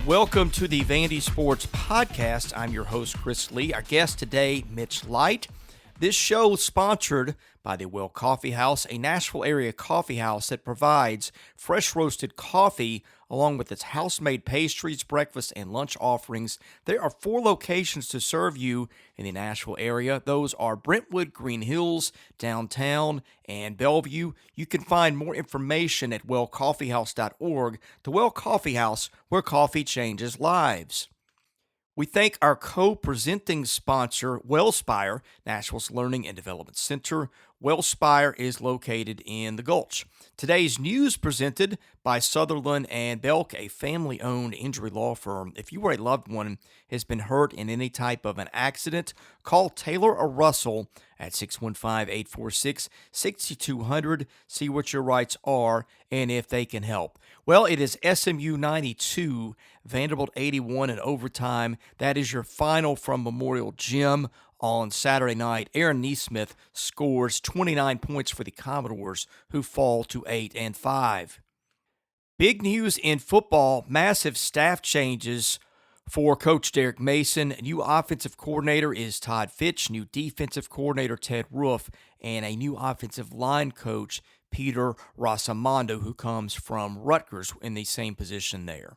Welcome to the Vandy Sports Podcast. I'm your host, Chris Lee. Our guest today, Mitch Light. This show is sponsored by the Well Coffee House, a Nashville area coffee house that provides fresh roasted coffee along with its house-made pastries, breakfast, and lunch offerings. There are 4 locations to serve you in the Nashville area. Those are Brentwood, Green Hills, Downtown, and Bellevue. You can find more information at wellcoffeehouse.org. The Well Coffee House, where coffee changes lives. We thank our co-presenting sponsor, Wellspire, Nashville's Learning and Development Center. Wellspire is located in the Gulch. Today's news presented by Sutherland and Belk, a family-owned injury law firm. If you or a loved one has been hurt in any type of an accident, call Taylor or Russell at 615-846-6200. See what your rights are and if they can help. Well, it is SMU 92, Vanderbilt 81 in overtime. That is your final from Memorial Gym on Saturday night. Aaron Neesmith scores 29 points for the Commodores, who fall to 8-5. Big news in football, massive staff changes for Coach Derek Mason. New offensive coordinator is Todd Fitch, new defensive coordinator Ted Roof, and a new offensive line coach, Peter Rosamondo, who comes from Rutgers in the same position there.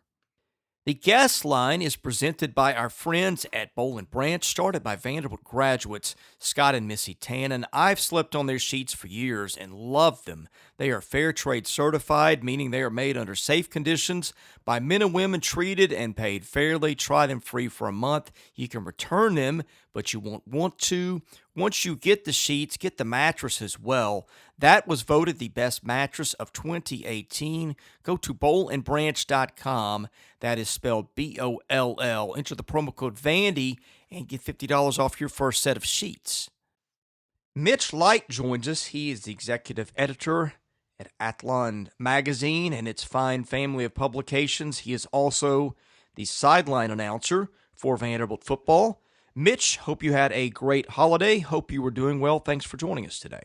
The guest line is presented by our friends at Boll & Branch, started by Vanderbilt graduates Scott and Missy Tannen. I've slept on their sheets for years and love them. They are fair trade certified, meaning they are made under safe conditions by men and women treated and paid fairly. Try them free for a month. You can return them, but you won't want to. Once you get the sheets, get the mattress as well. That was voted the best mattress of 2018. Go to bollandbranch.com. That is spelled B-O-L-L. Enter the promo code Vandy and get $50 off your first set of sheets. Mitch Light joins us. He is the executive editor at Athlon Magazine and its fine family of publications. He is also the sideline announcer for Vanderbilt football. Mitch, hope you had a great holiday. Hope you were doing well. Thanks for joining us today.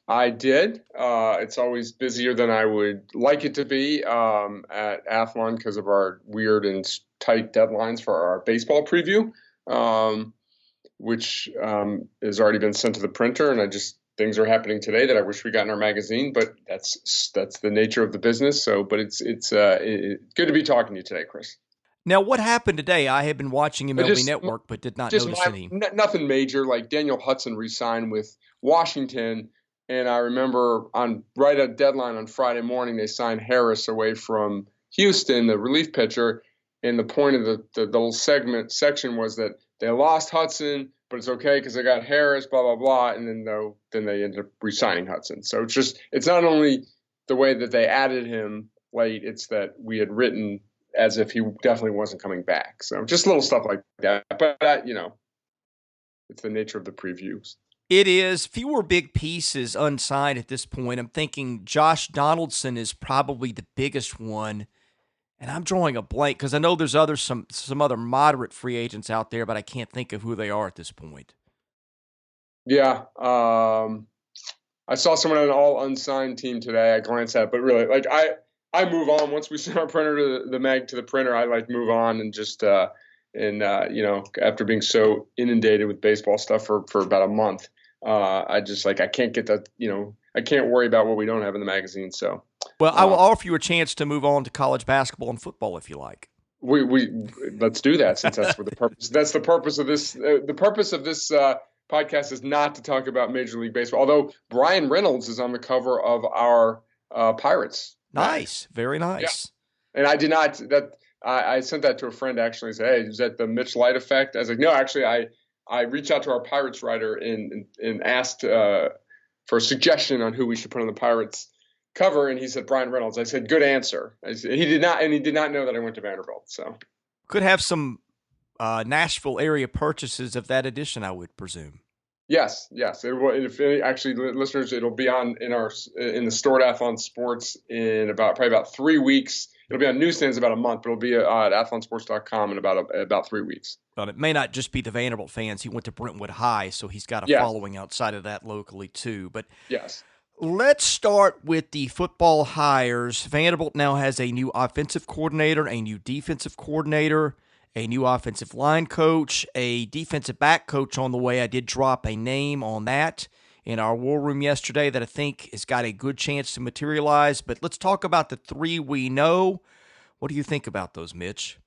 I did. It's always busier than I would like it to be at Athlon because of our weird and tight deadlines for our baseball preview, which has already been sent to the printer. And things are happening today that I wish we got in our magazine, but that's the nature of the business. So, but it's good to be talking to you today, Chris. Now, what happened today? I have been watching MLB Network, but did not notice any. Nothing major. Like Daniel Hudson re-signed with Washington, and I remember right at deadline on Friday morning, they signed Harris away from Houston, the relief pitcher. And the point of the little section was that they lost Hudson, but it's okay because they got Harris, blah blah blah, and then they ended up re-signing Hudson. So it's not only the way that they added him late; it's that we had written as if he definitely wasn't coming back. So just little stuff like that. But, it's the nature of the previews. It is. Fewer big pieces unsigned at this point. I'm thinking Josh Donaldson is probably the biggest one. And I'm drawing a blank because I know there's some other moderate free agents out there, but I can't think of who they are at this point. Yeah. I saw someone on an all unsigned team today. I glanced at it, but really, I move on once we send our printer to the mag to the printer. I move on and just after being so inundated with baseball stuff for about a month, I can't get that. I can't worry about what we don't have in the magazine. So, well, I will offer you a chance to move on to college basketball and football if you like. We let's do that since that's what the purpose. That's the purpose of this. The purpose of this podcast is not to talk about Major League Baseball. Although Brian Reynolds is on the cover of our Pirates. Nice. Very nice. Yeah. And I did not I sent that to a friend actually and said, hey, is that the Mitch Light effect? I was like, no, actually I reached out to our Pirates writer and asked for a suggestion on who we should put on the Pirates cover, and he said Brian Reynolds. I said, good answer. He did not know that I went to Vanderbilt. So could have some Nashville area purchases of that edition, I would presume. Yes. Actually, listeners, it'll be in the store at Athlon Sports in probably about 3 weeks. It'll be on newsstands about a month, but it'll be at athlonsports.com in about 3 weeks. But it may not just be the Vanderbilt fans. He went to Brentwood High, so he's got a following outside of that locally too. But yes, Let's start with the football hires. Vanderbilt now has a new offensive coordinator, a new defensive coordinator, a new offensive line coach, a defensive back coach on the way. I did drop a name on that in our war room yesterday that I think has got a good chance to materialize. But let's talk about the three we know. What do you think about those, Mitch?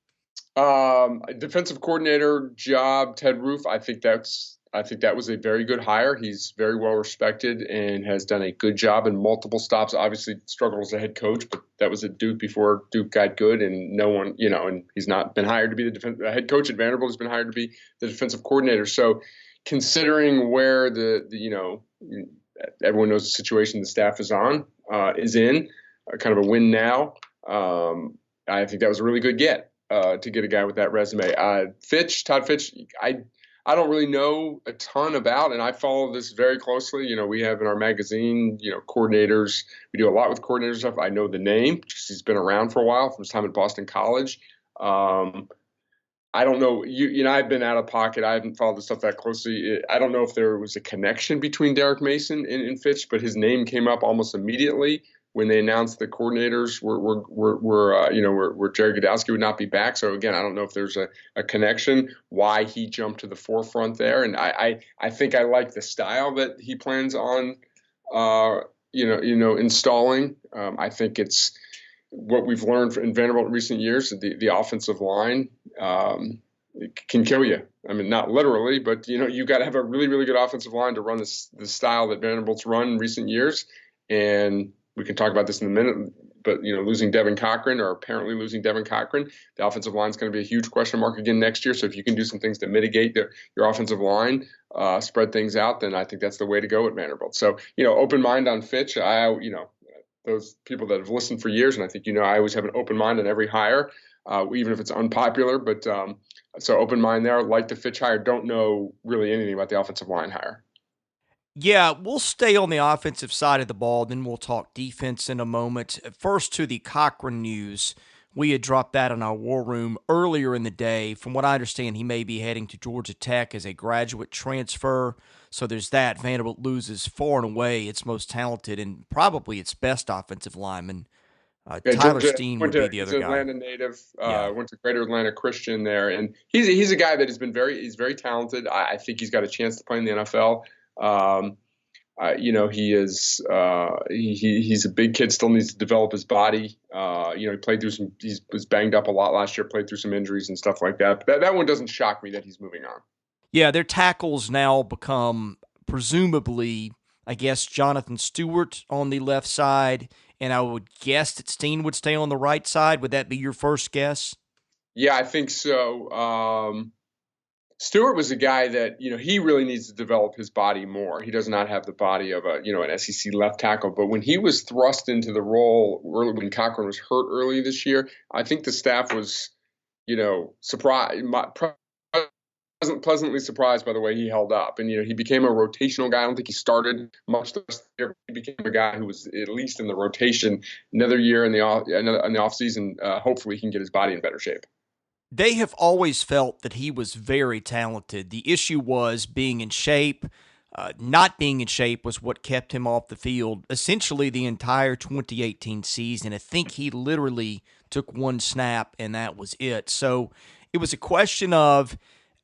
Defensive coordinator job, Ted Roof. I think that was a very good hire. He's very well respected and has done a good job in multiple stops. Obviously struggled as a head coach, but that was at Duke before Duke got good, and no one, and he's not been hired to be the head coach at Vanderbilt. He's been hired to be the defensive coordinator. So, considering where everyone knows the situation the staff is in, kind of a win now. I think that was a really good get to get a guy with that resume. Todd Fitch, I don't really know a ton about, and I follow this very closely. We have in our magazine, coordinators. We do a lot with coordinator stuff. I know the name because he's been around for a while from his time at Boston College. I don't know. I've been out of pocket. I haven't followed the stuff that closely. I don't know if there was a connection between Derek Mason and Fitch, but his name came up almost immediately when they announced the coordinators were Jerry Godowski would not be back. So again, I don't know if there's a connection why he jumped to the forefront there. And I think I like the style that he plans on installing. I think it's what we've learned in Vanderbilt in recent years. The offensive line can kill you. I mean, not literally, but you got to have a really, really good offensive line to run the style that Vanderbilt's run in recent years. And we can talk about this in a minute, but losing Devin Cochran, or apparently losing Devin Cochran, the offensive line is going to be a huge question mark again next year. So if you can do some things to mitigate your offensive line, spread things out, then I think that's the way to go at Vanderbilt. So open mind on Fitch. Those people that have listened for years, and I think I always have an open mind on every hire, even if it's unpopular. But so open mind there. Like the Fitch hire, don't know really anything about the offensive line hire. Yeah, we'll stay on the offensive side of the ball, then we'll talk defense in a moment. First, to the Cochran news. We had dropped that in our war room earlier in the day. From what I understand, he may be heading to Georgia Tech as a graduate transfer. So there's that. Vanderbilt loses far and away its most talented and probably its best offensive lineman. Yeah, Tyler Georgia Steen would be the he's other an guy. Atlanta native. Yeah. Went to Greater Atlanta Christian there, and he's a guy that has been he's very talented. I think he's got a chance to play in the NFL. He is he's a big kid, still needs to develop his body. He played through he was banged up a lot last year, played through some injuries and stuff like that. But that one doesn't shock me that he's moving on. Yeah, their tackles now become presumably, I guess, Jonathan Stewart on the left side, and I would guess that Steen would stay on the right side. Would that be your first guess? Yeah, I think so. Stewart was a guy that he really needs to develop his body more. He does not have the body of an SEC left tackle. But when he was thrust into the role early, when Cochran was hurt early this year, I think the staff was surprised, pleasantly surprised by the way he held up. And he became a rotational guy. I don't think he started much this year. He became a guy who was at least in the rotation. Another year in the off season, hopefully he can get his body in better shape. They have always felt that he was very talented. The issue was being in shape. Not being in shape was what kept him off the field essentially the entire 2018 season. I think he literally took one snap and that was it. So it was a question of,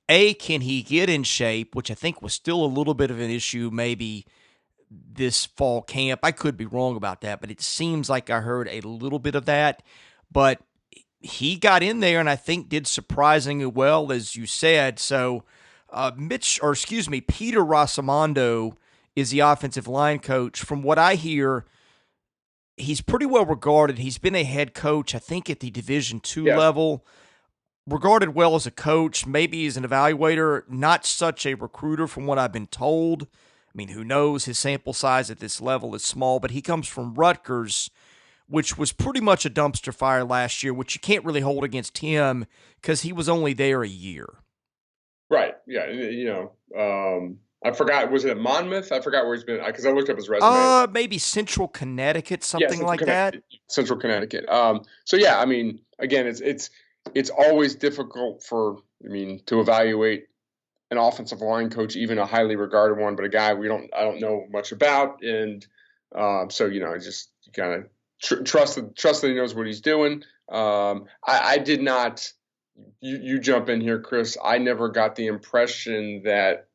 A, can he get in shape, which I think was still a little bit of an issue maybe this fall camp. I could be wrong about that, but it seems like I heard a little bit of that. But he got in there and I think did surprisingly well, as you said. So Peter Rosamondo is the offensive line coach. From what I hear, he's pretty well regarded. He's been a head coach, I think, at the Division II Yes. level. Regarded well as a coach, maybe as an evaluator, not such a recruiter from what I've been told. I mean, who knows? His sample size at this level is small, but he comes from Rutgers, which was pretty much a dumpster fire last year, which you can't really hold against him because he was only there a year. Right. Yeah. I forgot. Was it at Monmouth? I forgot where he's been because I looked up his resume. Maybe Central Connecticut, Yeah, something like that. Central Connecticut. So yeah, I mean, again, it's always difficult to evaluate an offensive line coach, even a highly regarded one, but a guy I don't know much about, and So I just kind of trust that he knows what he's doing. I did not. You jump in here, Chris. I never got the impression that.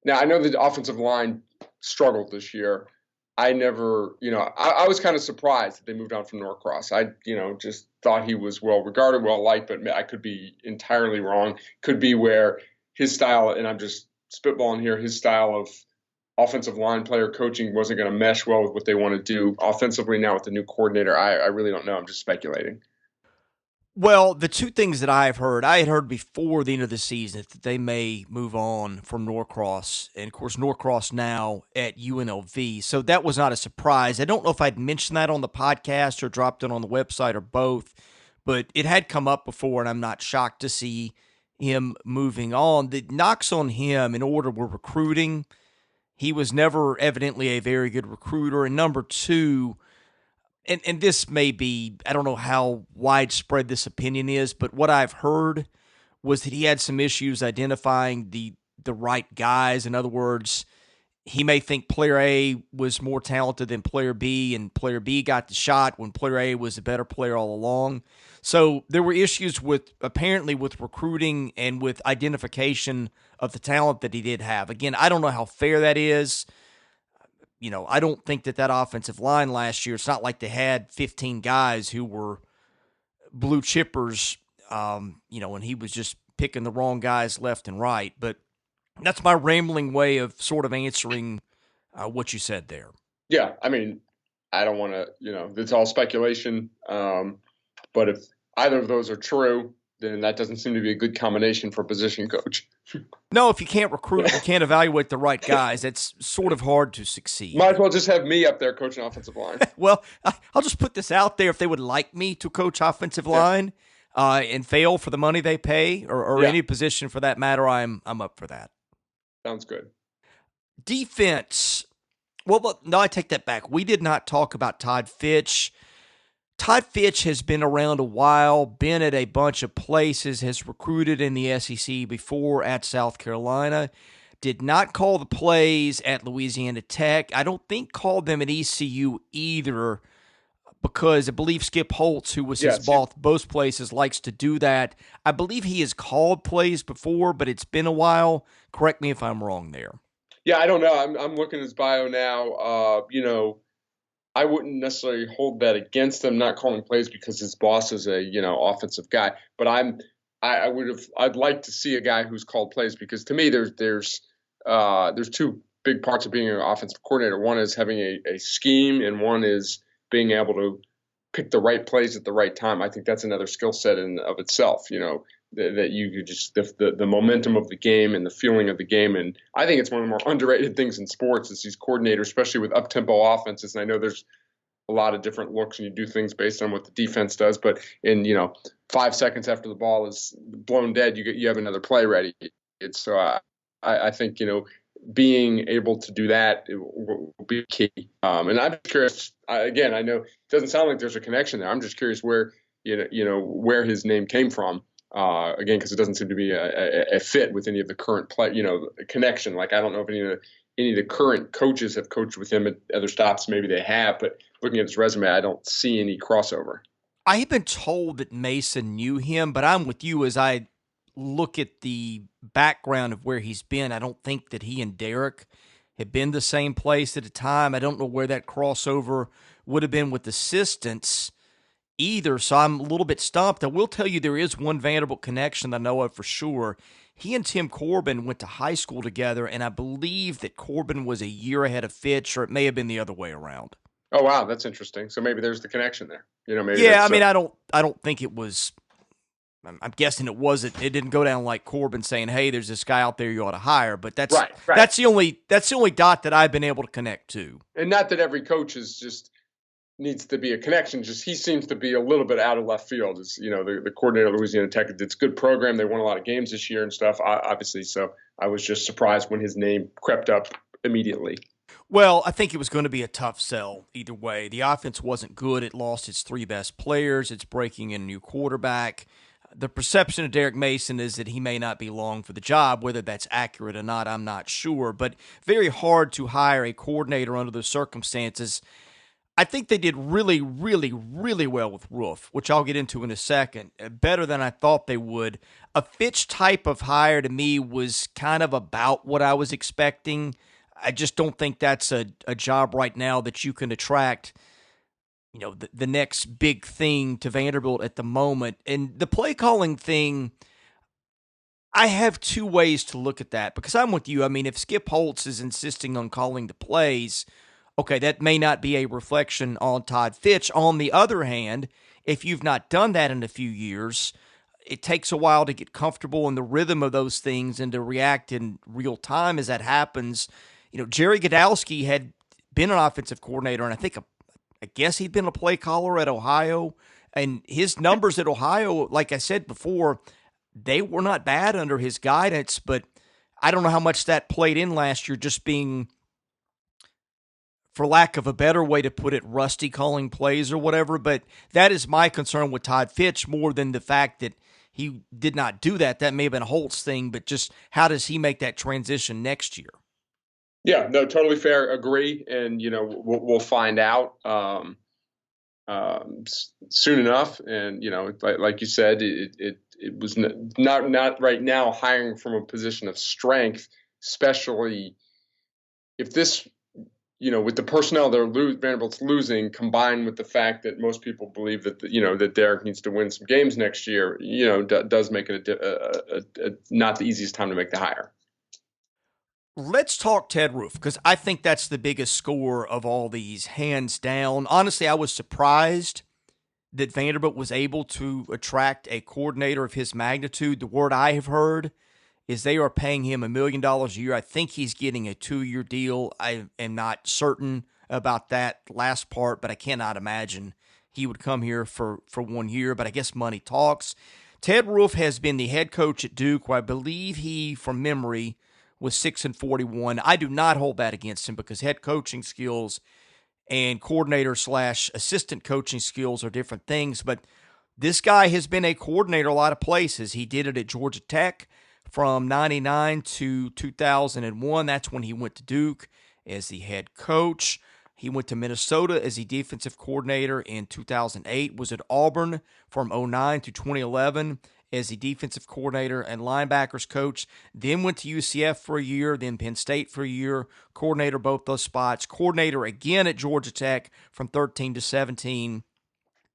Now I know the offensive line struggled this year. I never, I was kind of surprised that they moved on from Norcross. I, just thought he was well regarded, well liked, but I could be entirely wrong. Could be where his style, and I'm just spitballing here, his style of offensive line player coaching wasn't going to mesh well with what they want to do offensively now with the new coordinator. I really don't know. I'm just speculating. Well, the two things that I had heard before the end of the season that they may move on from Norcross, and of course Norcross now at UNLV, so that was not a surprise. I don't know if I'd mentioned that on the podcast or dropped it on the website or both, but it had come up before, and I'm not shocked to see him moving on. The knocks on him in order were recruiting. He was never evidently a very good recruiter, and number two, and this may be, I don't know how widespread this opinion is, but what I've heard was that he had some issues identifying the right guys. In other words, he may think player A was more talented than player B, and player B got the shot when player A was a better player all along. So there were issues with apparently with recruiting and with identification of the talent that he did have. Again, I don't know how fair that is. I don't think that offensive line last year, it's not like they had 15 guys who were blue chippers, and he was just picking the wrong guys left and right. But that's my rambling way of sort of answering what you said there. Yeah, I mean, I don't want to, it's all speculation. But if either of those are true, then that doesn't seem to be a good combination for a position coach. No, if you can't recruit, you can't evaluate the right guys, it's sort of hard to succeed. Might as well just have me up there coaching offensive line. Well, I'll just put this out there. If they would like me to coach offensive line and fail for the money they pay, or any position for that matter, I'm up for that. Sounds good. Defense. Well, no, I take that back. We did not talk about Todd Fitch. Todd Fitch has been around a while, been at a bunch of places, has recruited in the SEC before at South Carolina, did not call the plays at Louisiana Tech. I don't think called them at ECU either, because I believe Skip Holtz, who was his boss both places, likes to do that. I believe he has called plays before, but it's been a while. Correct me if I'm wrong there. Yeah, I don't know. I'm looking at his bio now. I wouldn't necessarily hold that against him not calling plays because his boss is a offensive guy. But I'd like to see a guy who's called plays, because to me there's two big parts of being an offensive coordinator. One is having a scheme, and one is being able to pick the right plays at the right time. I think that's another skill set in of itself. That you just the momentum of the game and the feeling of the game. And I think it's one of the more underrated things in sports is these coordinators, especially with up-tempo offenses. And I know there's a lot of different looks and you do things based on what the defense does, but in 5 seconds after the ball is blown dead, you have another play ready. It's so I think being able to do that will be key. And I'm curious. Again, I know it doesn't sound like there's a connection there. I'm just curious where where his name came from. Again, because it doesn't seem to be a fit with any of the current play, connection. Like, I don't know if any of the current coaches have coached with him at other stops. Maybe they have, but looking at his resume, I don't see any crossover. I have been told that Mason knew him, but I'm with you as I look at the background of where he's been. I don't think that he and Derek had been the same place at a time. I don't know where that crossover would have been with assistants either, so I'm a little bit stumped. I will tell you there is one Vanderbilt connection that I know of for sure. He and Tim Corbin went to high school together, and I believe that Corbin was a year ahead of Fitch, or it may have been the other way around. Oh, wow, that's interesting. So maybe there's the connection there. Maybe. Yeah, I mean, I don't think it was. I'm guessing it wasn't. It didn't go down like Corbin saying, "Hey, there's this guy out there you ought to hire." But that's right. That's the only dot that I've been able to connect to. And not that every coach is just needs to be a connection. Just he seems to be a little bit out of left field. Is the coordinator of Louisiana Tech. It's a good program. They won a lot of games this year and stuff. Obviously, so I was just surprised when his name crept up immediately. Well, I think it was going to be a tough sell either way. The offense wasn't good. It lost its three best players. It's breaking in a new quarterback. the perception of Derek Mason is that he may not be long for the job. Whether that's accurate or not, I'm not sure. But very hard to hire a coordinator under those circumstances. I think they did really, really, really well with Roof, which I'll get into in a second. Better than I thought they would. A Fitch type of hire to me was kind of about what I was expecting. I just don't think that's a job right now that you can attract, the next big thing to Vanderbilt at the moment. And the play calling thing, I have two ways to look at that because I'm with you. I mean, if Skip Holtz is insisting on calling the plays, okay, that may not be a reflection on Todd Fitch. On the other hand, if you've not done that in a few years, it takes a while to get comfortable in the rhythm of those things and to react in real time as that happens. Jerry Godowski had been an offensive coordinator, and I guess he'd been a play caller at Ohio. And his numbers at Ohio, like I said before, they were not bad under his guidance, but I don't know how much that played in last year, just being, for lack of a better way to put it, rusty calling plays or whatever. But that is my concern with Todd Fitch more than the fact that he did not do that. That may have been a Holtz thing, but just how does he make that transition next year? Yeah, no, totally fair. Agree. And, we'll find out soon enough. And, like you said, it was not right now hiring from a position of strength, especially if this, with the personnel Vanderbilt's losing, combined with the fact that most people believe that, that Derek needs to win some games next year, does make it not the easiest time to make the hire. Let's talk Ted Roof, because I think that's the biggest score of all these, hands down. Honestly, I was surprised that Vanderbilt was able to attract a coordinator of his magnitude. The word I have heard is they are paying him $1 million a year. I think he's getting a 2-year deal. I am not certain about that last part, but I cannot imagine he would come here for 1 year, but I guess money talks. Ted Roof has been the head coach at Duke, where I believe he, from memory, was 6-41. I do not hold that against him because head coaching skills and coordinator/assistant coaching skills are different things. But this guy has been a coordinator a lot of places. He did it at Georgia Tech from 99 to 2001. That's when he went to Duke as the head coach. He went to Minnesota as the defensive coordinator in 2008, was at Auburn from 2009 to 2011 as the defensive coordinator and linebackers coach, then went to UCF for a year, then Penn State for a year, coordinator both those spots, coordinator again at Georgia Tech from 13 to 17,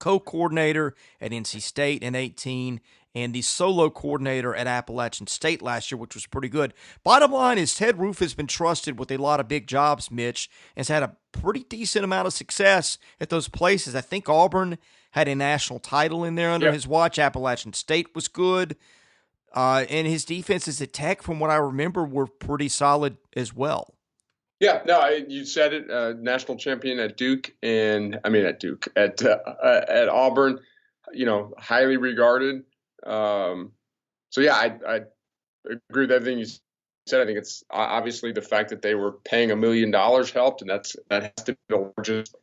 co-coordinator at NC State in 18, and the solo coordinator at Appalachian State last year, which was pretty good. Bottom line is Ted Roof has been trusted with a lot of big jobs, Mitch, and has had a pretty decent amount of success at those places. I think Auburn had a national title in there under his watch. Appalachian State was good. And his defenses at Tech, from what I remember, were pretty solid as well. Yeah, no, you said it. National champion at Duke, at Auburn. Highly regarded. So yeah, I agree with everything you said. I think it's obviously the fact that they were paying $1 million helped, and that has to be the largest.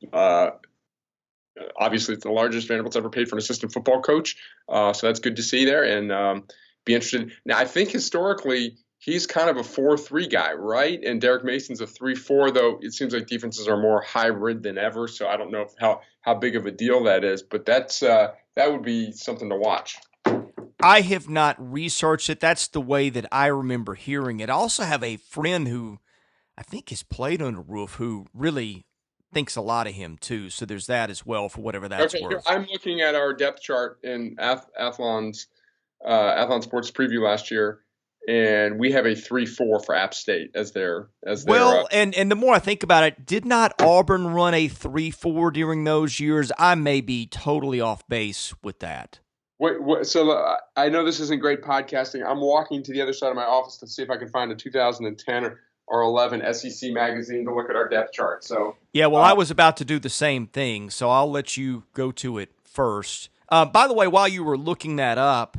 Obviously, it's the largest Vanderbilt's ever paid for an assistant football coach. So that's good to see there, and be interested. Now, I think historically he's kind of a 4-3 guy, right? And Derek Mason's a 3-4, though it seems like defenses are more hybrid than ever. So I don't know how big of a deal that is, but that would be something to watch. I have not researched it. That's the way that I remember hearing it. I also have a friend who I think has played under Roof who really thinks a lot of him too. So there's that as well, for whatever that's worth. I'm looking at our depth chart in Athlon's Sports Preview last year, and we have a 3-4 for App State as their. And the more I think about it, did not Auburn run a 3-4 during those years? I may be totally off base with that. So I know this isn't great podcasting. I'm walking to the other side of my office to see if I can find a 2010 or 11 SEC magazine to look at our depth chart. So yeah, well, I was about to do the same thing, so I'll let you go to it first. By the way, while you were looking that up,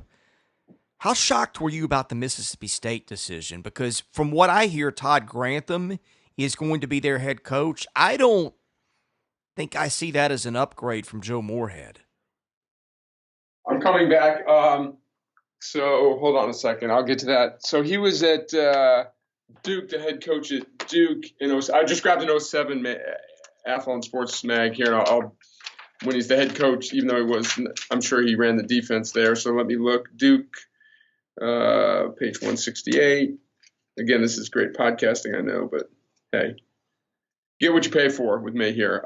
how shocked were you about the Mississippi State decision? Because from what I hear, Todd Grantham is going to be their head coach. I don't think I see that as an upgrade from Joe Moorhead. I'm coming back. So hold on a second. I'll get to that. So he was at Duke, the head coach at Duke. I just grabbed an '07 Athlon Sports mag here, and when he's the head coach, even though I'm sure he ran the defense there. So let me look. Duke, page 168. Again, this is great podcasting, I know, but hey, get what you pay for with me here.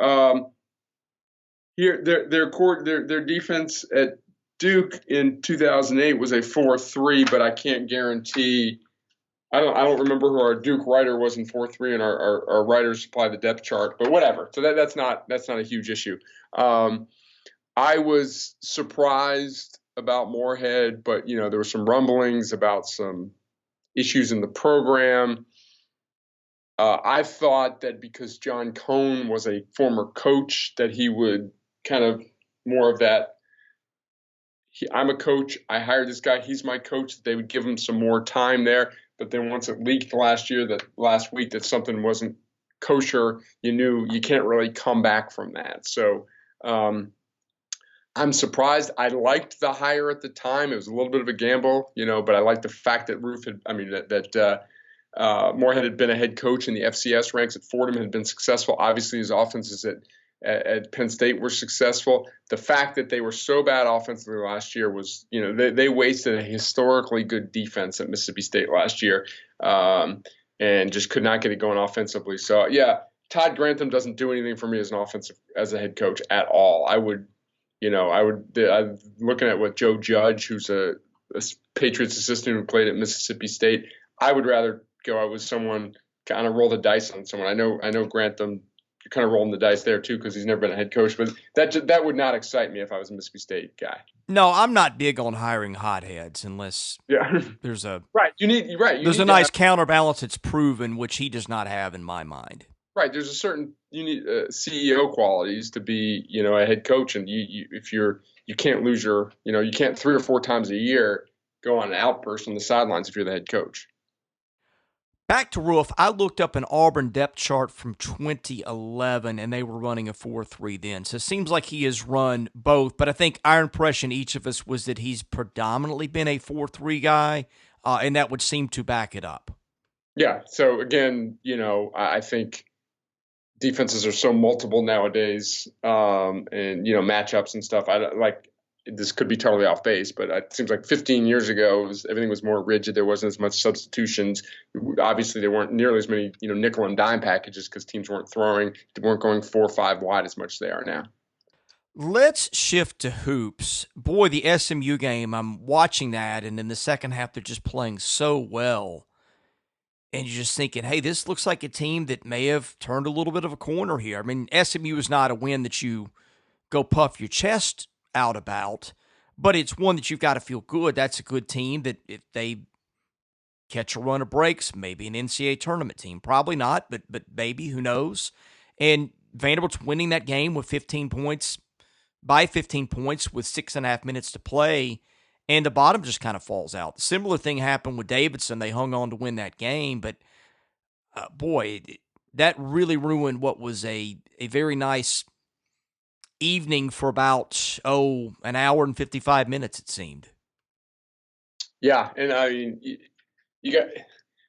Here, their defense at Duke in 2008 was a 4-3, but I can't guarantee. I don't remember who our Duke writer was in 4-3, and our writers supply the depth chart, but whatever. So that's not a huge issue. I was surprised about Moorhead, but there were some rumblings about some issues in the program. I thought that because John Cohn was a former coach, that he would kind of more of that. I'm a coach. I hired this guy. He's my coach. They would give him some more time there. But then once it leaked last week that something wasn't kosher, you knew you can't really come back from that. So I'm surprised. I liked the hire at the time. It was a little bit of a gamble, but I liked the fact that Moorhead had been a head coach in the FCS ranks at Fordham, had been successful. Obviously, his offenses at Penn State were successful. The fact that they were so bad offensively last year was, they wasted a historically good defense at Mississippi State last year, and just could not get it going offensively. So, yeah, Todd Grantham doesn't do anything for me as a head coach at all. I'm looking at what Joe Judge, who's a Patriots assistant who played at Mississippi State. I would rather go with someone, kind of roll the dice on someone. I know Grantham, you're kind of rolling the dice there too because he's never been a head coach, but that would not excite me if I was a Mississippi State guy. No, I'm not big on hiring hotheads unless there's a nice counterbalance that's proven, which he does not have in my mind. Right, there's a certain you need CEO qualities to be a head coach, and you can't lose you can't 3 or 4 times a year go on an outburst on the sidelines if you're the head coach. Back to Roof, I looked up an Auburn depth chart from 2011, and they were running a 4-3 then. So it seems like he has run both, but I think our impression, each of us, was that he's predominantly been a 4-3 guy, and that would seem to back it up. Yeah, so again, I think defenses are so multiple nowadays, and matchups and stuff. This could be totally off base, but it seems like 15 years ago, everything was more rigid. There wasn't as much substitutions. Obviously, there weren't nearly as many, nickel and dime packages because teams weren't going 4 or 5 wide as much as they are now. Let's shift to hoops. Boy, the SMU game, I'm watching that, and in the second half, they're just playing so well. And you're just thinking, hey, this looks like a team that may have turned a little bit of a corner here. I mean, SMU is not a win that you go puff your chest out about, but it's one that you've got to feel good. That's a good team that if they catch a run of breaks, maybe an NCAA tournament team. Probably not, but maybe, who knows? And Vanderbilt's winning that game with 15 points with 6.5 minutes to play, and the bottom just kind of falls out. Similar thing happened with Davidson. They hung on to win that game, but boy, that really ruined what was a very nice evening for about, an hour and 55 minutes, it seemed. Yeah, and I mean, you got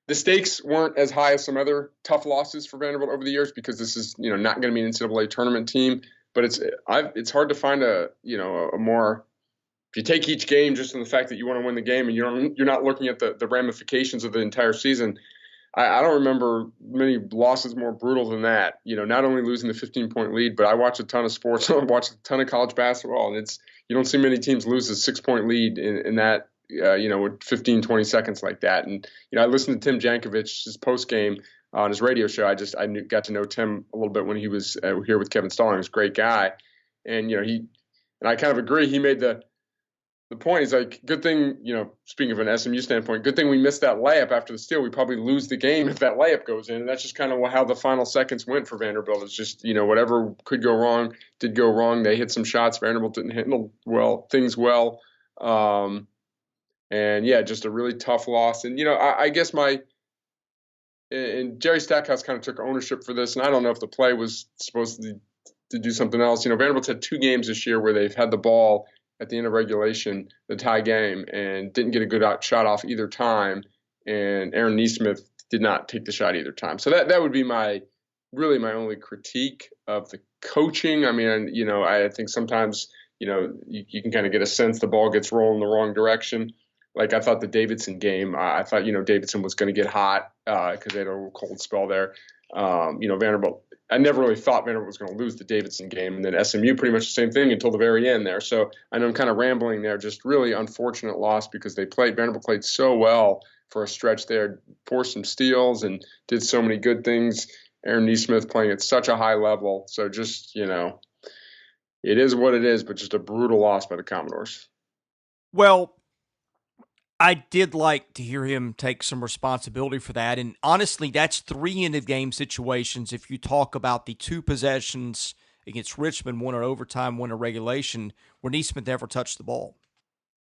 the stakes weren't as high as some other tough losses for Vanderbilt over the years because this is not going to be an NCAA tournament team. But it's hard to find a more, if you take each game just in the fact that you want to win the game and you're not looking at the ramifications of the entire season. I don't remember many losses more brutal than that. Not only losing the 15-point lead, but I watch a ton of sports. I watch a ton of college basketball, and you don't see many teams lose a 6-point lead in that, with 15, 20 seconds like that. And, I listened to Tim Jankovich's post-game on his radio show. I got to know Tim a little bit when he was here with Kevin Stalling. He was a great guy. And, and I kind of agree. He made the point is like, good thing, speaking of an SMU standpoint, good thing we missed that layup after the steal. We probably lose the game if that layup goes in. And that's just kind of how the final seconds went for Vanderbilt. It's just, whatever could go wrong did go wrong. They hit some shots. Vanderbilt didn't handle things well. And yeah, just a really tough loss. And, I guess and Jerry Stackhouse kind of took ownership for this. And I don't know if the play was supposed to do something else. Vanderbilt's had 2 games this year where they've had the ball at the end of regulation, the tie game, and didn't get a good shot off either time. And Aaron Nesmith did not take the shot either time. So that would be my only critique of the coaching. I mean, I think sometimes, you can kind of get a sense the ball gets rolling the wrong direction. Like I thought the Davidson game, I thought, Davidson was going to get hot because they had a cold spell there. Vanderbilt, I never really thought Vanderbilt was going to lose the Davidson game. And then SMU pretty much the same thing until the very end there. So I know I'm kind of rambling there, just really unfortunate loss because Vanderbilt played so well for a stretch there, forced some steals and did so many good things. Aaron Nesmith playing at such a high level. So just, it is what it is, but just a brutal loss by the Commodores. Well, I did like to hear him take some responsibility for that. And honestly, that's 3 end of game situations. If you talk about the 2 possessions against Richmond, one in overtime, one in regulation, where Nesmith never touched the ball.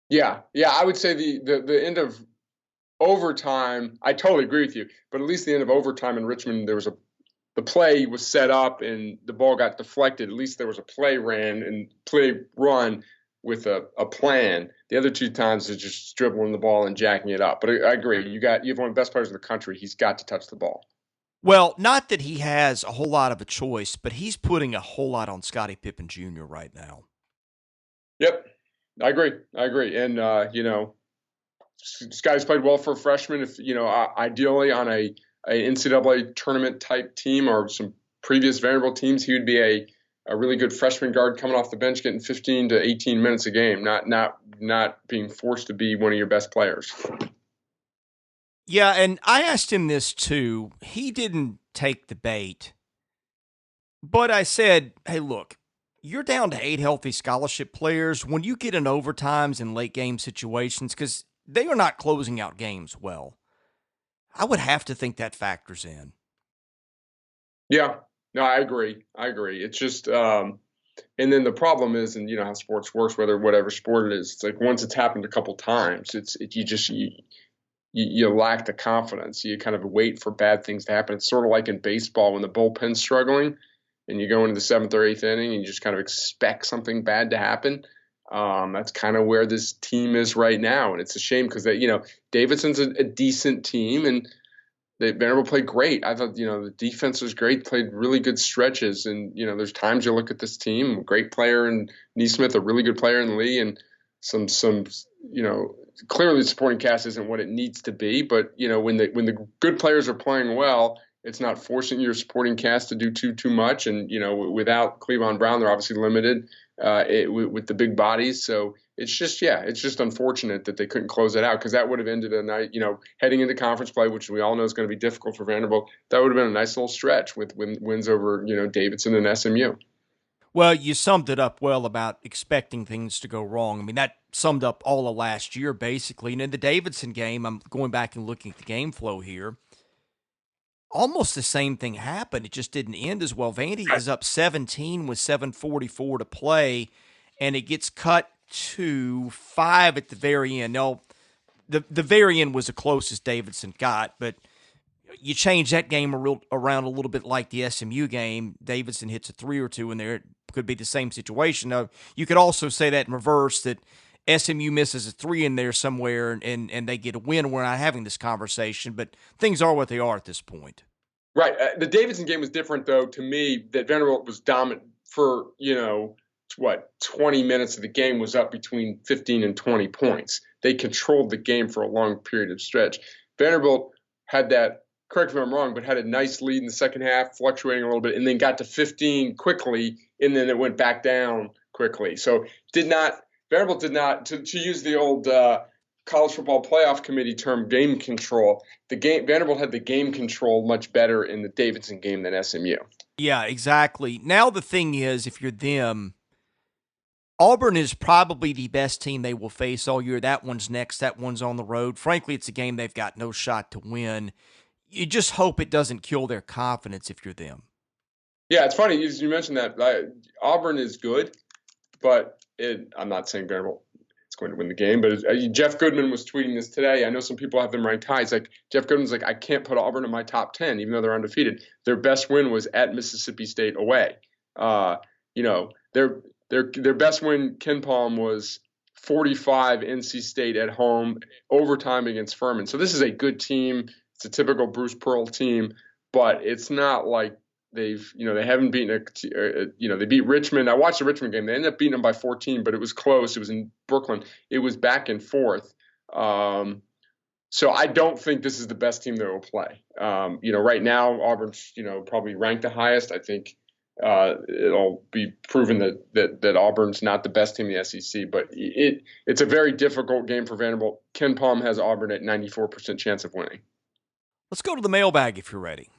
Yeah. I would say the end of overtime, I totally agree with you. But at least the end of overtime in Richmond, the play was set up and the ball got deflected. At least there was a play run with a plan. The other 2 times is just dribbling the ball and jacking it up. But I agree. You have one of the best players in the country. He's got to touch the ball. Well, not that he has a whole lot of a choice, but he's putting a whole lot on Scottie Pippen Jr. right now. Yep, I agree. And Scotty's played well for a freshman. If ideally on a NCAA tournament type team or some previous Vanderbilt teams, he would be a really good freshman guard coming off the bench, getting 15 to 18 minutes a game, not being forced to be one of your best players. Yeah, and I asked him this too. He didn't take the bait, but I said, hey, look, you're down to 8 healthy scholarship players. When you get in overtimes and late game situations, because they are not closing out games well, I would have to think that factors in. Yeah, no, I agree. It's just, and then the problem is, and how sports works, whatever sport it is, it's like once it's happened a couple times, you lack the confidence. You kind of wait for bad things to happen. It's sort of like in baseball when the bullpen's struggling and you go into the 7th or 8th inning and you just kind of expect something bad to happen. That's kind of where this team is right now. And it's a shame because Davidson's a decent team and Vanderbilt played great. I thought, the defense was great, played really good stretches. And, there's times you look at this team, a great player in Nesmith, a really good player in Lee, and some clearly the supporting cast isn't what it needs to be. But, when the good players are playing well, it's not forcing your supporting cast to do too much. And, without Cleavon Brown, they're obviously limited with the big bodies. So it's just unfortunate that they couldn't close it out because that would have ended a night, heading into conference play, which we all know is going to be difficult for Vanderbilt. That would have been a nice little stretch with wins over, Davidson and SMU. Well, you summed it up well about expecting things to go wrong. I mean, that summed up all of last year, basically. And in the Davidson game, I'm going back and looking at the game flow here. Almost the same thing happened. It just didn't end as well. Vandy is up 17 with 7:44 to play, and it gets cut to 5 at the very end. Now, the very end was the closest Davidson got, but you change that game around a little bit like the SMU game. Davidson hits a 3 or 2 in there. It could be the same situation. Now, you could also say that in reverse, that SMU misses a 3 in there somewhere and they get a win. We're not having this conversation, but things are what they are at this point. Right. The Davidson game was different, though, to me, that Vanderbilt was dominant for, 20 minutes of the game was up between 15 and 20 points. They controlled the game for a long period of stretch. Vanderbilt had that, correct me if I'm wrong, but had a nice lead in the second half, fluctuating a little bit, and then got to 15 quickly, and then it went back down quickly. So Vanderbilt did not, to use the old college football playoff committee term, game control. Vanderbilt had the game control much better in the Davidson game than SMU. Yeah, exactly. Now the thing is, if you're them, Auburn is probably the best team they will face all year. That one's next. That one's on the road. Frankly, it's a game they've got no shot to win. You just hope it doesn't kill their confidence if you're them. Yeah, it's funny. You mentioned that. Auburn is good, but I'm not saying Vanderbilt is going to win the game. But Jeff Goodman was tweeting this today. I know some people have them ranked high. It's like Jeff Goodman's like, I can't put Auburn in my top 10, even though they're undefeated. Their best win was at Mississippi State away. their best win, Ken Palm, was 45 NC State at home, overtime against Furman. So this is a good team. It's a typical Bruce Pearl team, but it's not like they haven't beaten they beat Richmond. I watched the Richmond game. They ended up beating them by 14, but it was close. It was in Brooklyn. It was back and forth. So I don't think this is the best team that will play. Right now Auburn's probably ranked the highest. I think it'll be proven that Auburn's not the best team in the SEC, but it's a very difficult game for Vanderbilt. Ken Palm has Auburn at 94% chance of winning. Let's go to the mailbag if you're ready.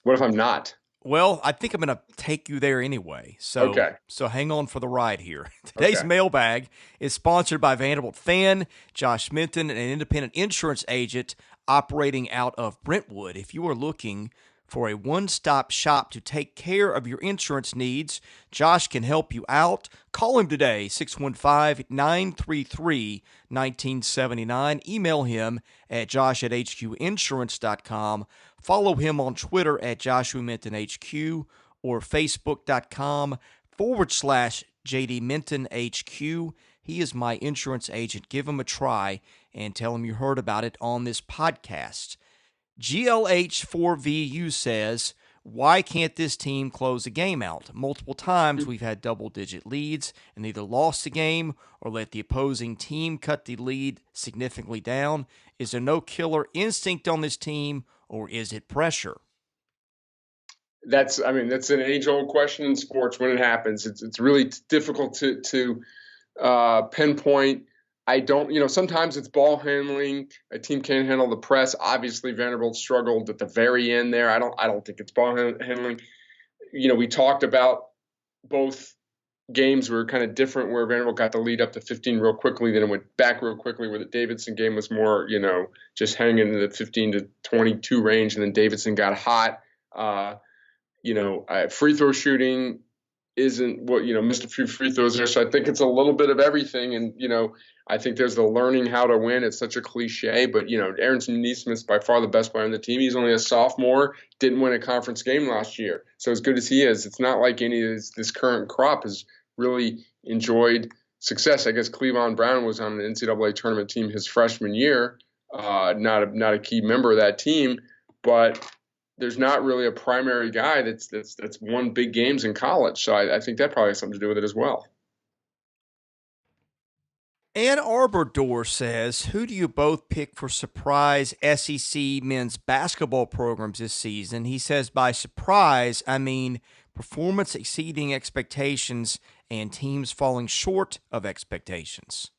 What if I'm not? Well, I think I'm going to take you there anyway. So, Okay. So hang on for the ride here. Today's mailbag is sponsored by Vanderbilt fan Josh Minton, an independent insurance agent operating out of Brentwood. If you are looking for a one-stop shop to take care of your insurance needs, Josh can help you out. Call him today, 615-933-1979. Email him at josh@hqinsurance.com. Follow him on Twitter at JoshuaMintonHQ or Facebook.com/JDMintonHQ. He is my insurance agent. Give him a try and tell him you heard about it on this podcast. GLH4VU says, why can't this team close a game out? Multiple times we've had double-digit leads and either lost the game or let the opposing team cut the lead significantly down. Is there no killer instinct on this team, or is it pressure? That's an age-old question in sports when it happens. It's really difficult to pinpoint. I don't, sometimes it's ball handling. A team can't handle the press. Obviously, Vanderbilt struggled at the very end there. I don't think it's ball handling. We talked about both games were kind of different, where Vanderbilt got the lead up to 15 real quickly, then it went back real quickly, where the Davidson game was more, just hanging in the 15 to 22 range, and then Davidson got hot. Free throw shooting isn't what, missed a few free throws there. So I think it's a little bit of everything. And, I think there's the learning how to win. It's such a cliche, but, Aaron Neesmith's by far the best player on the team. He's only a sophomore, didn't win a conference game last year. So as good as he is, it's not like any of this current crop has really enjoyed success. I guess Cleavon Brown was on an NCAA tournament team his freshman year, not a key member of that team, but there's not really a primary guy that's won big games in college. So I think that probably has something to do with it as well. Ann Arbor says, who do you both pick for surprise SEC men's basketball programs this season? He says, by surprise, I mean performance exceeding expectations and teams falling short of expectations.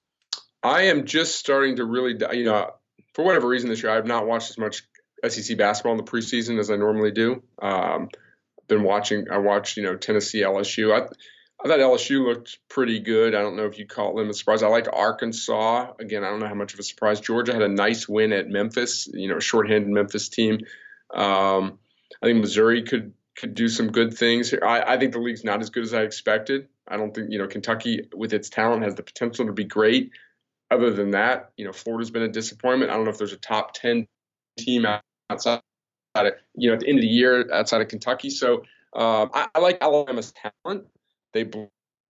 I am just starting to really, for whatever reason this year, I have not watched as much SEC basketball in the preseason as I normally do. I watched, Tennessee, LSU. I thought LSU looked pretty good. I don't know if you call them a surprise. I like Arkansas. Again, I don't know how much of a surprise. Georgia had a nice win at Memphis, a shorthanded Memphis team. I think Missouri could do some good things here. I think the league's not as good as I expected. I don't think, Kentucky with its talent has the potential to be great. Other than that, Florida's been a disappointment. I don't know if there's a top 10 team outside of, at the end of the year outside of Kentucky. So I like Alabama's talent. They blew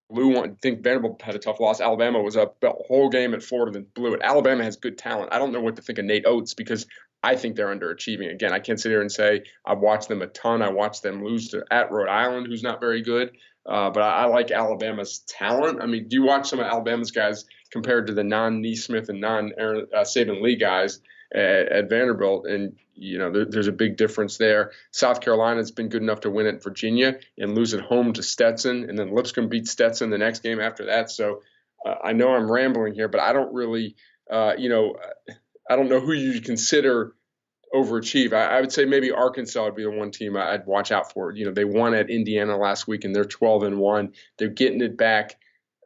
one. I think Vanderbilt had a tough loss. Alabama was up the whole game at Florida, then blew it. Alabama has good talent. I don't know what to think of Nate Oates because I think they're underachieving. Again, I can't sit here and say I've watched them a ton. I watched them lose at Rhode Island, who's not very good. But I like Alabama's talent. I mean, do you watch some of Alabama's guys compared to the non-Neesmith and non-Saban Lee guys at Vanderbilt? And, there's a big difference there. South Carolina's been good enough to win at Virginia and lose at home to Stetson. And then Lipscomb beat Stetson the next game after that. So I know I'm rambling here, but I don't really, I don't know who you consider overachieve. I would say maybe Arkansas would be the one team I'd watch out for. They won at Indiana last week and they're 12-1. They're getting it back.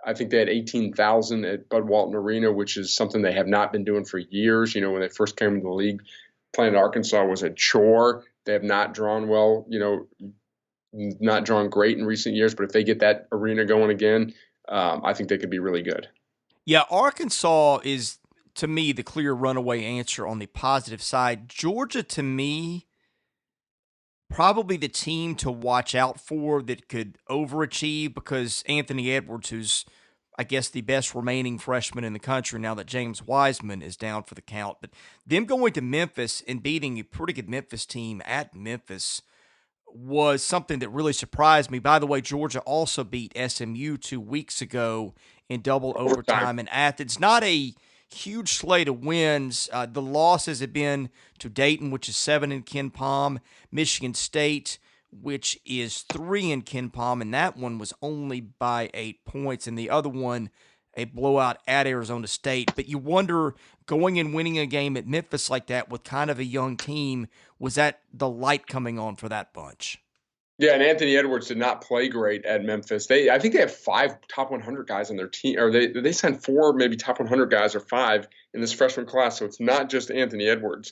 I think they had 18,000 at Bud Walton Arena, which is something they have not been doing for years. When they first came into the league, playing at Arkansas was a chore. They have not drawn well, not drawn great in recent years. But if they get that arena going again, I think they could be really good. Yeah, Arkansas is, to me, the clear runaway answer on the positive side. Georgia, to me, probably the team to watch out for that could overachieve because Anthony Edwards, who's I guess the best remaining freshman in the country now that James Wiseman is down for the count. But them going to Memphis and beating a pretty good Memphis team at Memphis was something that really surprised me. By the way, Georgia also beat SMU 2 weeks ago in double Overtime. overtime in Athens. Not a huge slate of wins. The losses have been to Dayton, which is 7 in Ken Palm, Michigan State, which is 3 in Ken Palm, and that one was only by 8 points, and the other one a blowout at Arizona State. But you wonder, going and winning a game at Memphis like that with kind of a young team, was that the light coming on for that bunch? Yeah, and Anthony Edwards did not play great at Memphis. I think they have 5 top 100 guys on their team, or they sent 4 maybe top 100 guys or 5 in this freshman class. So it's not just Anthony Edwards.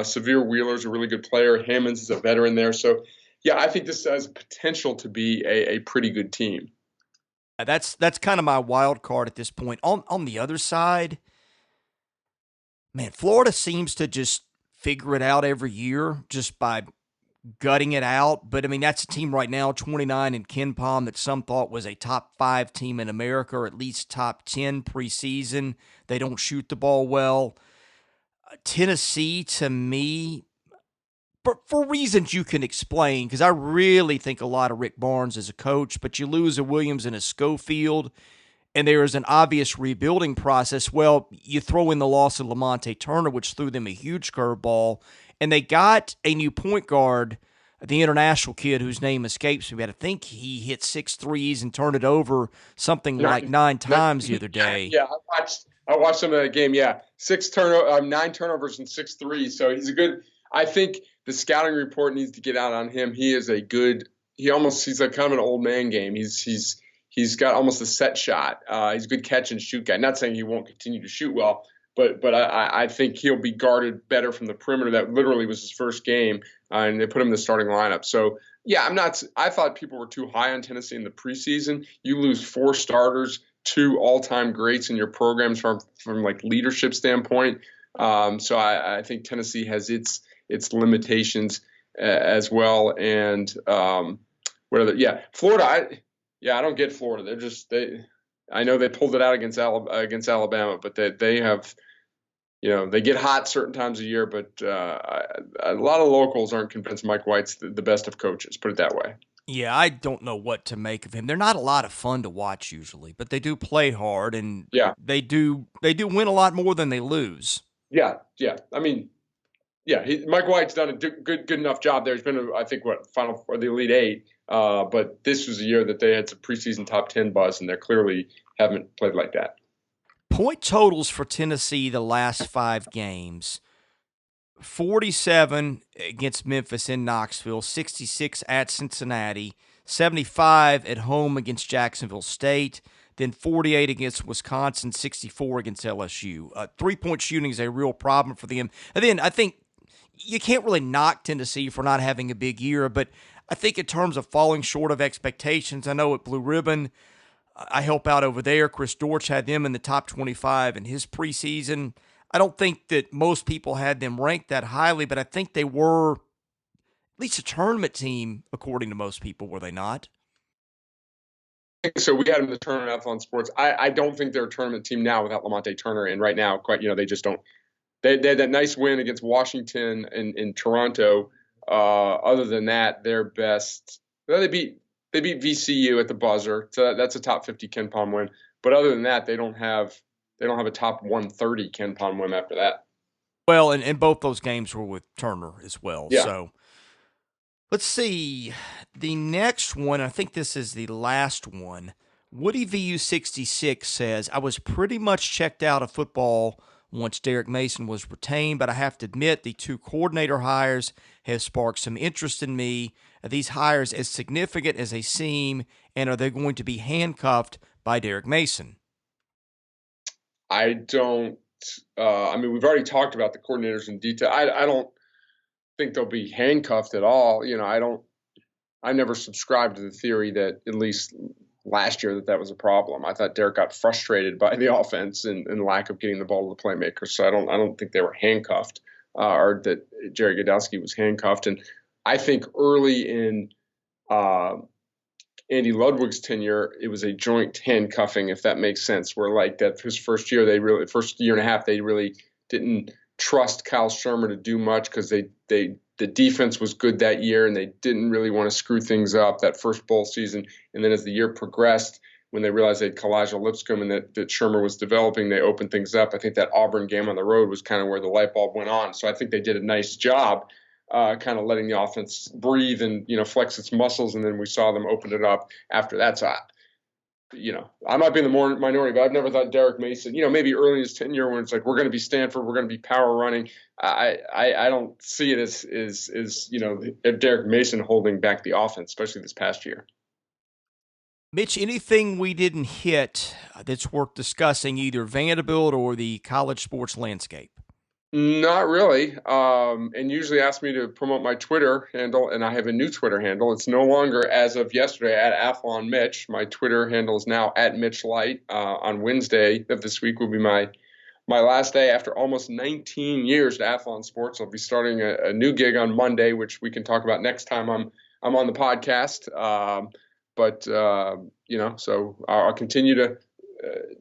Severe Wheeler's a really good player. Hammonds is a veteran there. So yeah, I think this has potential to be a pretty good team. That's kind of my wild card at this point. On the other side, man, Florida seems to just figure it out every year just by gutting it out. But I mean, that's a team right now, 29 in Ken Palm, that some thought was a top 5 team in America, or at least top 10 preseason. They don't shoot the ball well. Tennessee, to me, for reasons you can explain, because I really think a lot of Rick Barnes as a coach, but you lose a Williams and a Schofield, and there is an obvious rebuilding process. Well, you throw in the loss of Lamonte Turner, which threw them a huge curveball, and they got a new point guard, the international kid whose name escapes me, but I think he hit 6 threes and turned it over something like 9 times the other day. Yeah, I watched some of that game. Yeah, 9 turnovers and 6 threes. So he's a good. I think the scouting report needs to get out on him. He is a good. He's like kind of an old man game. He's got almost a set shot. He's a good catch and shoot guy. Not saying he won't continue to shoot well, but I think he'll be guarded better from the perimeter. That literally was his first game, and they put him in the starting lineup. So yeah, I thought people were too high on Tennessee in the preseason. You lose 4 starters, 2 all-time greats in your programs from like leadership standpoint. So I think Tennessee has its limitations as well. And Florida. I don't get Florida. I know they pulled it out against Alabama, but they have, they get hot certain times of year. But a lot of locals aren't convinced Mike White's the best of coaches. Put it that way. Yeah, I don't know what to make of him. They're not a lot of fun to watch usually, but they do play hard, and Yeah, they do win a lot more than they lose. yeah. I mean, yeah. Mike White's done a good enough job there. He's been, I think, final or the Elite Eight. But this was a year that they had some preseason top 10 buzz, and they clearly haven't played like that. Point totals for Tennessee the last 5 games: 47 against Memphis in Knoxville, 66 at Cincinnati, 75 at home against Jacksonville State, then 48 against Wisconsin, 64 against LSU. 3-point shooting is a real problem for them. And then I think you can't really knock Tennessee for not having a big year, but I think in terms of falling short of expectations, I know at Blue Ribbon, I help out over there. Chris Dortch had them in the top 25 in his preseason. I don't think that most people had them ranked that highly, but I think they were at least a tournament team, according to most people, were they not? So we had them in the tournament Athlon Sports. I don't think they're a tournament team now without Lamonte Turner, and right now, they just don't. They had that nice win against Washington in Toronto. Other than that, their best. Well, they beat VCU at the buzzer, so that's a top 50 Ken Palm win. But other than that, they don't have a top 130 Ken Palm win after that. Well, and both those games were with Turner as well. Yeah. So let's see. The next one, I think this is the last one. Woody VU66 says, I was pretty much checked out of football once Derek Mason was retained, but I have to admit the 2 coordinator hires have sparked some interest in me. Are these hires as significant as they seem, and are they going to be handcuffed by Derek Mason? I don't. We've already talked about the coordinators in detail. I don't think they'll be handcuffed at all. I never subscribed to the theory that, at least last year, that was a problem. I thought Derek got frustrated by the offense and lack of getting the ball to the playmakers. So I don't think they were handcuffed, or that Jerry Godowski was handcuffed. And I think early in Andy Ludwig's tenure, it was a joint handcuffing, if that makes sense, where like that his first year, first year and a half, they really didn't trust Kyle Shermer to do much because the defense was good that year and they didn't really want to screw things up that first bowl season. And then as the year progressed, when they realized they had Kalijah Lipscomb and that Shermer was developing, they opened things up. I think that Auburn game on the road was kind of where the light bulb went on. So I think they did a nice job kind of letting the offense breathe and, flex its muscles. And then we saw them open it up after that. So, I might be in the minority, but I've never thought Derek Mason, maybe early in his tenure when it's like, we're going to be Stanford, we're going to be power running. I don't see it as Derek Mason holding back the offense, especially this past year. Mitch, anything we didn't hit that's worth discussing, either Vanderbilt or the college sports landscape? Not really. And usually ask me to promote my Twitter handle, and I have a new Twitter handle. It's no longer, as of yesterday, at Athlon Mitch. My Twitter handle is now at Mitch Light. On Wednesday of this week will be my last day after almost 19 years at Athlon Sports. I'll be starting a new gig on Monday, which we can talk about next time I'm on the podcast. So I'll continue to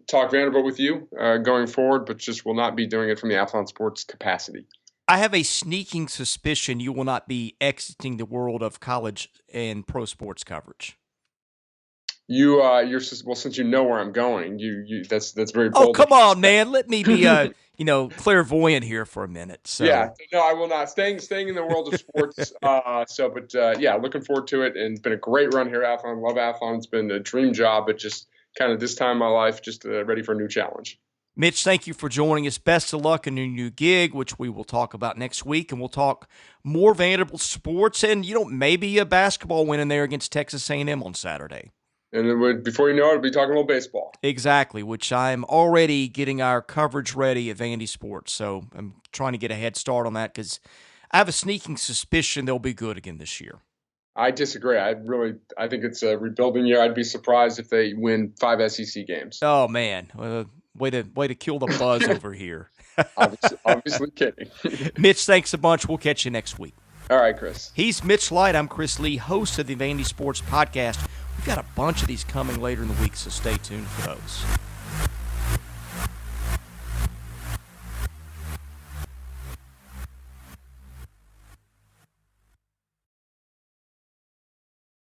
talk Vanderbilt with you going forward, but just will not be doing it from the Athlon Sports capacity. I have a sneaking suspicion you will not be exiting the world of college and pro sports coverage. You're since you know where I'm going, that's very bold. Oh, come on, man! Let me be clairvoyant here for a minute. So. Yeah, no, I will not. Staying in the world of sports. Looking forward to it, and it's been a great run here at Athlon. Love Athlon. It's been a dream job, but just kind of this time in my life, just ready for a new challenge. Mitch, thank you for joining us. Best of luck in your new gig, which we will talk about next week, and we'll talk more Vanderbilt sports and maybe a basketball win in there against Texas A&M on Saturday. And then before you know it, we'll be talking a little baseball. Exactly, which I'm already getting our coverage ready at Vandy Sports. So I'm trying to get a head start on that because I have a sneaking suspicion they'll be good again this year. I disagree. I think it's a rebuilding year. I'd be surprised if they win 5 SEC games. Oh, man. Way to kill the buzz over here. obviously kidding. Mitch, thanks a bunch. We'll catch you next week. All right, Chris. He's Mitch Light. I'm Chris Lee, host of the Vandy Sports Podcast. We've got a bunch of these coming later in the week, so stay tuned for those.